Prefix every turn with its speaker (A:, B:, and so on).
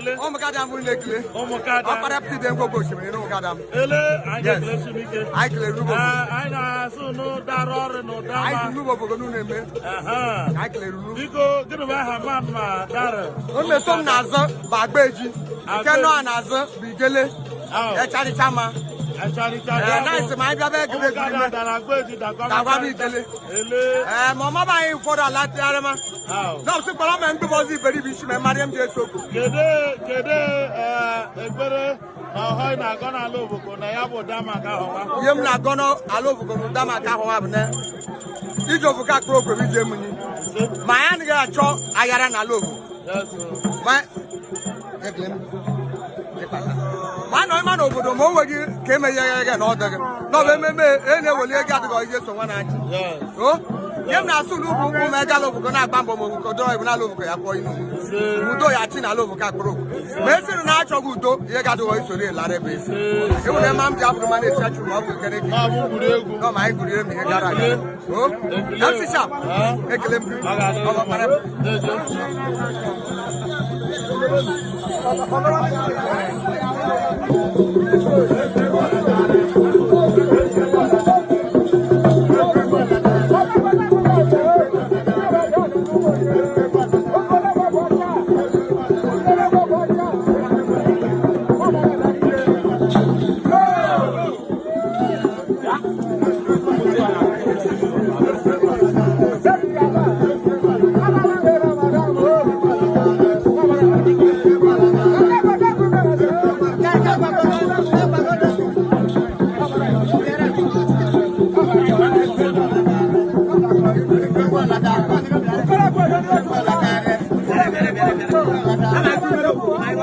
A: ekele.
B: Omugadam bụ na-ekele.
A: Omugadam.
B: Ọkpara pide ngwogwo osimiri n'Omugadam.
A: Ele anyị ekele Chineke.
B: Anyị kelere Nubo.
A: Anyị na-asụ n'ụdara ọrụ n'ụdama.
B: Anyị si Nubo obodo na-eme. Anyị kelere Nubo.
A: Biko gịnị bụ aha ma dara?
B: O meso m n'azụ bụ Agbaeji. Nke nọ n'azụ bụ Igele. Echarichama. Nice ma anyị bịa bịa egede egede. Dagwa m Igele. Ma ọma bụ anyị ụfọdụ ala tịgharị ma. Nọọsụ kpọrọ m ndị bọzụ iberibe isi ma mmadụ m ji eso okwu.
A: Kedu ekpere ọhọị na-agọ n'ala Oboko na ya bụ dama ka ahụwa?
B: Ihe m na-agọ n'ala Oboko na dama ka ahụwa bụ na iji ofuka akpụrụ okwe iji emunyi. Ma anyị anaghị achọ aghara n'ala Oboko. Ma nọ ịma n'obodo ma o nweghị ka emeghe na ọ dịghị. N'ọbụ ememe e na-eweli ego adịghị ihe so nwa na-achị. Ihe m na-asụ n'ugwu ụkwụ ma ego ala Oboko na-agba mbọ ma Oboko dọrọ ibu n'ala Oboko ya kpọọ inu. Udo ya chi n'ala Oboko akpụrụ okwu. Ma esiri na achọghị udo ihe ga-adịghị isoro elara ebe esi. Enwere ma m ji abụrụ ma na-eti achụ ma ọ bụ ekele gị. Nọ ma anyị gụrụ emi ihe gara aga. Ya sịcha ekele m. Ọgbakpara m.
C: I